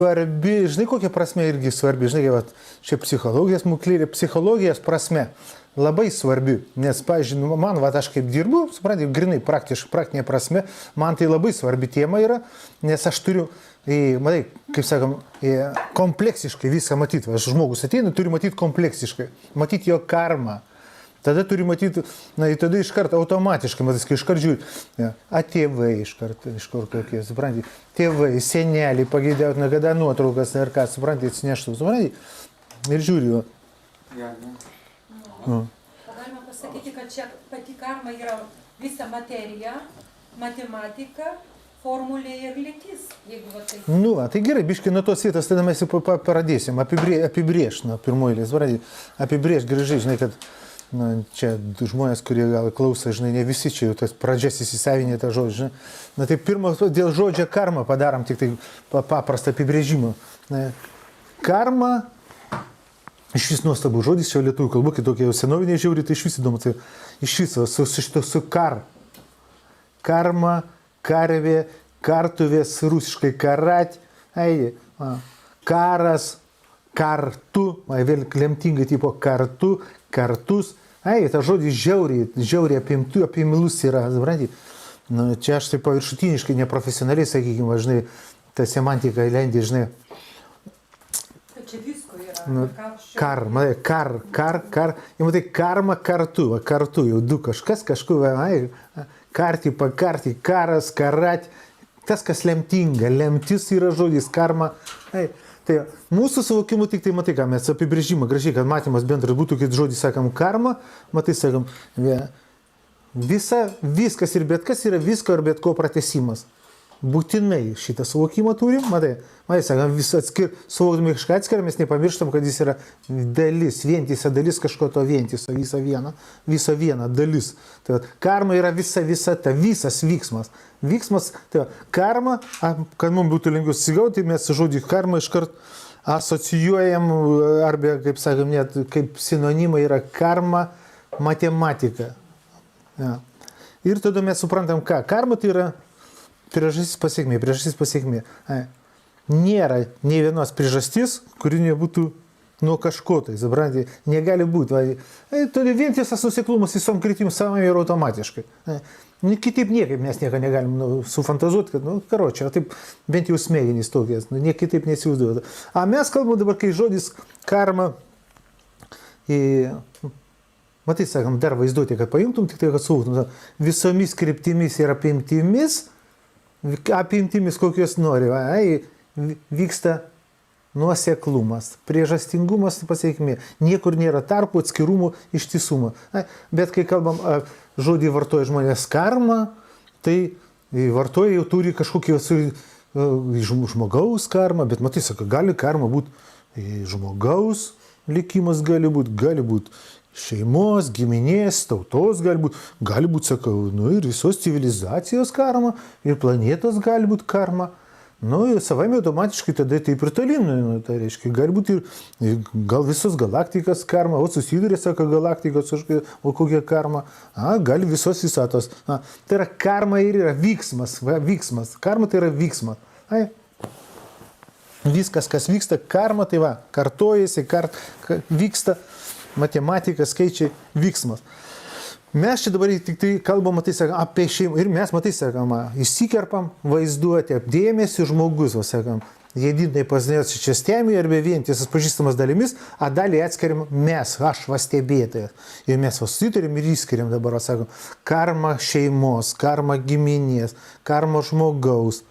Svarbi, žinai, kokia prasme irgi svarbi, žinai, vat, čia psichologijos mokyklėlė, psichologijos prasme labai svarbi, nes, pavyzdžiui, man, vat, aš kaip dirbu, suprantate, grinai praktinė prasme, man tai labai svarbi tema yra, nes aš turiu, matai, kaip sakom, kompleksiškai viską matyti, aš žmogus ateina, turi matyti kompleksiškai, matyti jo karmą. Tada turi matyti, tada iš karto automatiškai, matai, kai iš karto žiūri, tėvai iš karto kokie, suprantate, tėvai, seneliai, pageidautina, kada nuotraukas ir ką, suprantate, atsineštų, suprantate, ir žiūri jo. O galima pasakyti, kad čia pati karma yra visa materija, matematika, formulė ir lytis, jeigu va tai. Nu, tai gerai, biškai nuo tos vietos, tada mes jau pradėsim, apibrėž, pirmoji, suprantate, apibrėž gražiai, žinai, kad čia žmonės, kurie gal klauso, žinai, ne visi čia jau tas pradžias įsisavinė tą žodžią, žinai. Tai pirmą, dėl žodžio karma padarom tik tai paprastą apibrėžimą. Karma, iš vis nuostabų žodis, čia lietuvių kalba, kitokie jau senoviniai žiauri, tai iš vis įdomu, tai iš viso, su kar. Karma, karvė, kartuvės, rusiškai karat, karas, kartu, vėl lemtingai tipo kartu, kartus. Tas žodis žiauriai apimilus yra, suprantate. Čia aš taip paviršutiniškai, neprofesionaliai, sakykime, žinai, ta semantika lendi, žinai. Čia visko yra. Kar. Ir matai, karma kartu, jau du kažkas, karti, pakarti, karas, karat. Tas, kas lemtinga, lemtis yra žodis, karma. Tai mūsų suvokimu tik tai, matai, ką mes apibrėžimą gražiai, kad matymas bendras būtų, kai žodį sakam karma, matai, sakam, viskas ir bet kas yra visko ir bet ko pratęsimas. Būtinai šitą suvokimą turim, matai, sakam, suvokdami kažką atskirą, mes nepamirštam, kad jis yra dalis, vientisa dalis kažko to vientiso, visa viena dalis. Tai karma yra visata, visas vyksmas. Vyksmas, tai karma, kad mums būtų lengviau susigauti, mes žodį karma iškart asocijuojam, arba, kaip sakėm, net kaip sinonimai yra karma, matematika. Ja. Ir tada mes suprantam, ką. Karma tai yra priežastis pasiekmė. Nėra nei vienos priežastis, kuri nebūtų nuo kažko tai, suprantate, negali būti. Todėl vientisas nuoseklumas visom kryptim savame yra automatiškai. Kitaip niekaip mes nieko negalim sufantazuoti, kad, karočią, taip bent jau smegenys tokias, kitaip nesivaizduoja. A mes kalbam dabar, kai žodis karma, matai, sakam, dar vaizduoti, kad paimtum, tik tai, kad suvoktum, visomis kryptimis ir apimtimis kokios nori, vyksta nuoseklumas, priežastingumas pasiekmė. Niekur nėra tarpų, atskirumų, ištisumo. Bet kai kalbam, žodį vartoja žmonės karma, tai vartoja jau turi kažkokį žmogaus karmą, bet matai, sako, gali karma būti žmogaus likimas, gali būti šeimos, giminės, tautos gali būti, sakau, ir visos civilizacijos karma, ir planetos gali būti karma. Savame automatiškai tada taip ir tolyn, tai reiškia, gali būti ir gal visos galaktikos karma, o susiduria, sako, galaktikos, o kokia karma, gali visos visatos. Tai yra karma ir yra vyksmas. Karma tai yra vyksmas. Viskas, kas vyksta, karma, tai kartojasi, vyksta, matematika, skaičiai, vyksmas. Mes čia dabar tik tai kalbam, matai, sakam, apie šeimą ir mes, matai, sakam, įsikerpam vaizduoti, dėmesį žmogus, sakam, jedinai pazinės частями arba vientisas pažįstamas dalimis, a dalį atskiriam mes, aš stebėtojas. Ir mes susitarim ir įskiriam dabar, sakom, karma šeimos, karma giminės, karma žmogaus.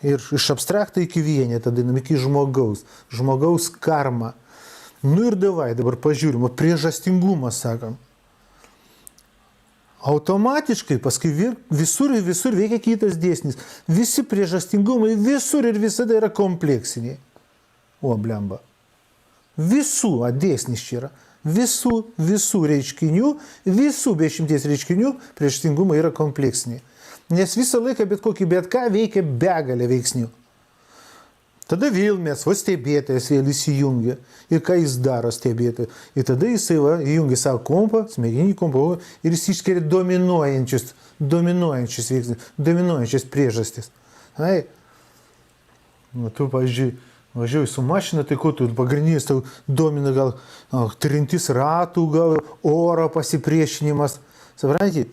Ir iš abstrakto iki vieneto, iki žmogaus karma. Ir dabar pažiūrim, priežastingumas, sakam. Automatiškai, paskui visur veikia kitas dėsnis. Visi priežastingumai visur ir visada yra kompleksiniai. Blemba. Visų dėsnis čia yra. Visų reiškinių, visų be išimties reiškinių priežastingumai yra kompleksiniai. Nes visą laiką bet ką veikia begalė veiksnių. Tada vėl mes, stebėtojas vėl įsijungia. Ir ką jis daro stebėtojas. Ir tada jisai įjungia savo kompą, smegeninį kompą ir jis išskiria dominuojančius veiksnius, dominuojančias priežastis. Nu, tu, pavyzdžiui, važiuoji su mašina, tai ko tu pagrindinis tau domina gal trintis ratų, gal oro pasipriešinimas, supranti?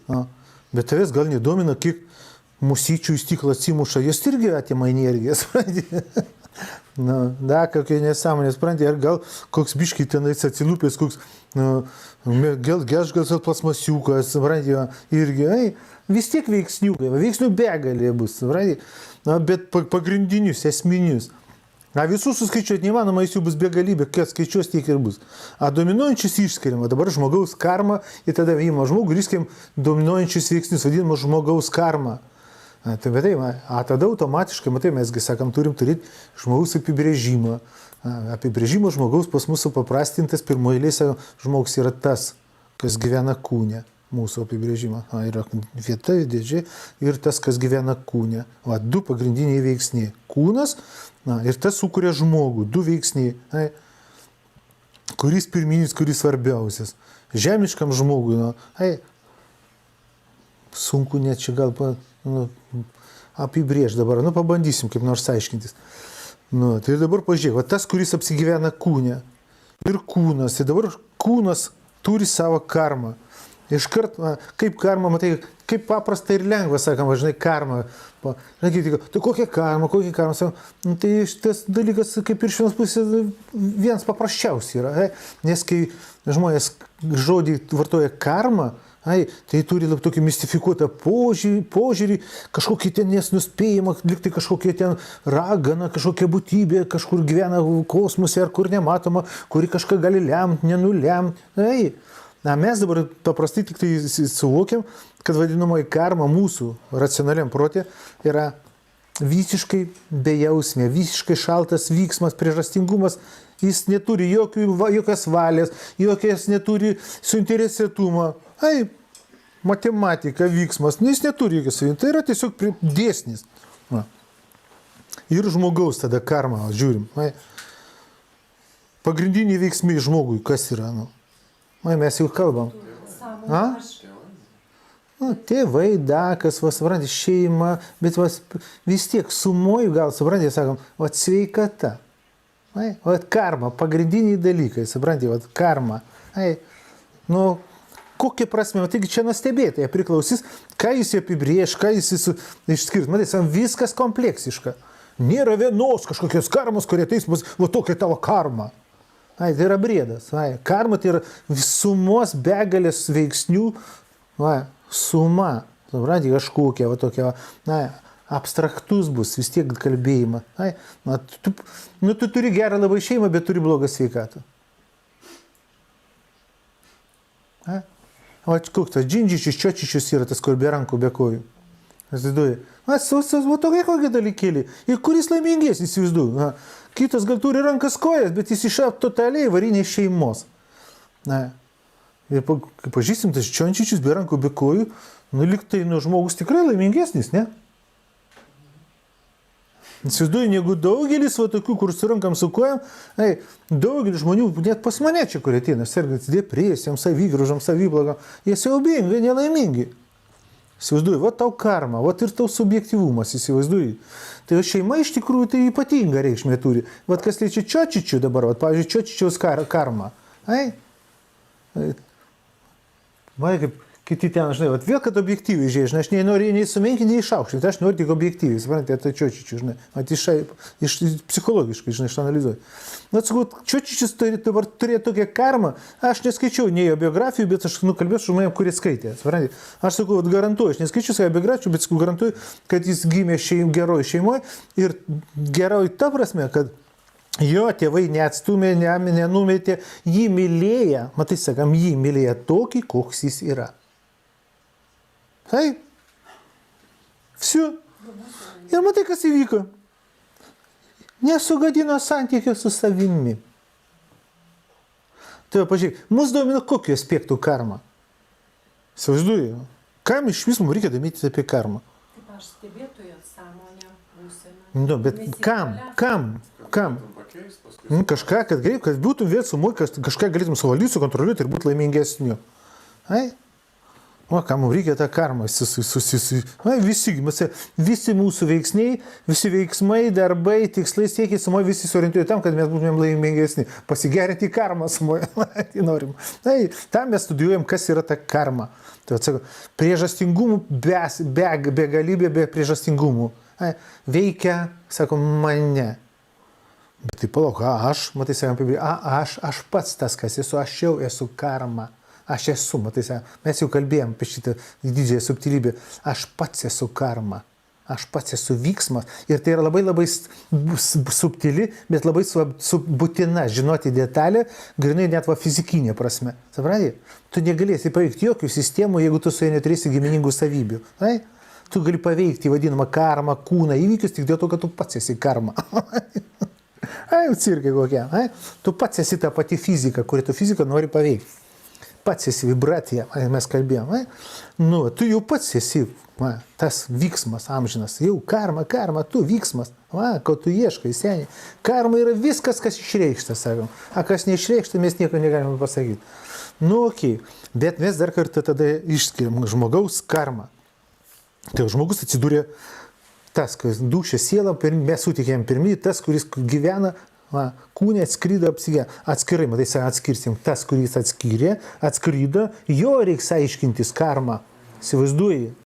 Bet tavęs gal nedomina, kiek musyčių į stiklą atsimuša, jos irgi atima energiją, supranti? Da, kokia nesąmonė, supranti, ar gal koks biškai tenais atsilūpės, koks gelžgas plasmasiukas, supranti, irgi, vis tiek veiksnių begalė bus, supranti, bet pagrindinius, esminius. Visus suskaičiuoti neįmanoma, jis jų bus begalybė, kas skaičiuos tiek ir bus. Dominuojančius išskiriama, dabar žmogaus karma, ir tada įima žmogų ir išskiriam dominuojančius veiksnius, vadinama žmogaus karma. Tai matai, tada automatiškai, matai, mesgi sakam, turim turėti žmogaus apibrėžimą. Apibrėžimo žmogaus pas mūsų paprastintas pirmoje eilėje žmogus yra tas, kas gyvena kūne. Mūsų apibrėžimą. Yra vieta, dėžė ir tas, kas gyvena kūne. Du pagrindiniai veiksniai. Kūnas ir tas sukuria žmogų. Du veiksniai. Kuris pirminis, kuris svarbiausias. Žemiškam žmogui. Sunku net čia gal apibrėžti dabar. Pabandysim kaip nors aiškintis. Tai dabar pažiūrėk, tas, kuris apsigyvena kūne. Ir kūnas. Tai dabar kūnas turi savo karmą. Iškart, kaip karma, matai, kaip paprasta ir lengva, sakoma, žinai, karma. Tai kokia karma? Tai šitas dalykas, kaip ir iš vienos pusės, vienas paprasčiausiai yra. Nes kai žmonės žodį vartoja karma, tai turi tokį mistifikuotą požiūrį, kažkokį ten nenuspėjimą, liktai kažkokia ten ragana, kažkokia būtybė, kažkur gyvena kosmose ar kur nematoma, kuri kažką gali lemti, nenulemti. Mes dabar paprastai tik tai suvokiam, kad vadinamoji karma mūsų racionaliam protė yra visiškai bejausmė, visiškai šaltas vyksmas, priežastingumas. Jis neturi jokios valios, jokios neturi suinteresuotumo. Matematika, vyksmas, jis neturi jokios suinteresuotumo. Tai yra tiesiog dėsnis. Ir žmogaus tada karma, žiūrim. Pagrindiniai veiksmai žmogui, kas yra? Mes jau kalbam. Tėvai, dakas, supranti, šeima, bet vis tiek sumoju gal, supranti, sakom, sveikata. Karma, pagrindiniai dalykai, supranti, karma. Kokia prasme, taigi čia nustebėtai, priklausys, ką jis apibrėž, ką jis išskirs. Matai, viskas kompleksiška. Nėra vienos kažkokios karmos, kurie ateis bus, tokia tavo karma. Tai yra brėdas. Karma tai yra sumos begalės veiksnių, suma, supranti, kažkokia, tokia, abstraktus bus vis tiek kalbėjimą. Tu turi gerą labai šeimą, bet turi blogą sveikatą. Koks tas džindžičius, čiočičius yra tas, kur be rankų, be kojų. Įsivaizduoji. Tokie kokie dalykėliai. Ir kuris laimingesnis, įsivaizduoju. Kitas gal turi rankas kojas, bet jis išėjo totaliai varinės šeimos. Ir pažįstim tas čiončičius be rankų, be kojų, liktai žmogus tikrai laimingesnis, ne? Įsivaizduoju, negu daugelis tokių, kur su rankam su kojam, daugelis žmonių, net pas mane čia, kurie ateina, sergantys depresijom, savigraužom, saviblogom, jie siaubingi, nelaimingi. Įsivaizduoju, tau karma, ir tau subjektyvumas, įsivaizduoju. Tai šeima iš tikrųjų tai ypatingą reikšmę turi. Kas liečia čiočičių dabar, pavyzdžiui, čiočičiaus karma. Kaip kiti ten, žinai, vėl kad objektyviai žiūrėjai, aš nenoriu nei sumenkinti, nei išaukštinti, aš noriu tik objektyviai, suprantate, tai čiočičių, žinai, psichologiškai, žinai, išanalizuoju. Sakau, čiočičius dabar turėjo tokią karmą, aš neskaičiau nei jo biografijų, bet aš kalbėjau su žmonėm, kurie skaitė, suprantate. Aš sakau, garantuoju, aš neskaičiau savo biografijų, bet garantuoju, kad jis gimė geroj šeimoje ir geroj ta prasme, kad jo tėvai neatstumė, nenumetė, jį mylėjo, matai, sakam, jį mylėjo tokį, koks jis yra. Tai, vsiu. Ir matai, kas įvyko. Nesugadino santykio su savimi. Tai pažiūrėk, mus domina kokiu aspektu karma. Įsivaizduoju, kam iš vis mums reikia domėtis apie karmą? Kaip aš stebėtojo sąmonę, būseną. Bet kam? Kažką, kad būtum vėl sumoj, kažką galėtum suvaldyti, sukontroliuoti ir būti laimingesniu. O, ką mums reikia tą karmą, visi mūsų veiksniai, visi veiksmai, darbai, tikslai, siekiai sumoje, visi suorientuoja tam, kad mes būtumėm laimingesni, pasigerinti karmą sumoje, norim. Tai tam mes studijuojam, kas yra ta karma. Tai atsako, priežastingumų, begalybė be priežastingumų. Veikia, sako, mane. Bet tai palauk, matai, sakant, aš pats tas, kas esu, aš jau esu karma. Aš esu, matai, mes jau kalbėjom apie šitą didžiąją subtilybę. Aš pats esu karma. Aš pats esu vyksmas. Ir tai yra labai labai subtili, bet labai būtina žinoti detalę, grinai net va fizikinė prasme. Supranti? Tu negalėsi paveikti jokių sistemų, jeigu tu su jie neturėsi giminingų savybių. Tai? Tu gali paveikti vadinamą karmą, kūną, įvykius tik dėl to, kad tu pats esi karma. Cirkai kokia. Tu pats esi ta pati fizika, kuri tu fiziką nori paveikti. Pats esi vibracija, mes kalbėjom. Nu, tu jau pats esi tas vyksmas amžinas. Jau karma, tu vyksmas. Ko tu ieškai, seniai. Karma yra viskas, kas išreikšta, sakom. Kas neišreikšta, mes nieko negalime pasakyti. Nu, okei. Bet mes dar kartą tada išskiriam žmogaus karmą. Tai žmogus atsidūrė tas, kas dušė sielą, mes sutikėm pirmį, tas, kuris gyvena kūnė, atskrydo atskirai, matai, atskirsim, tas, kuris atskrydo, jo reiks aiškintis karmą. Įsivaizduoji.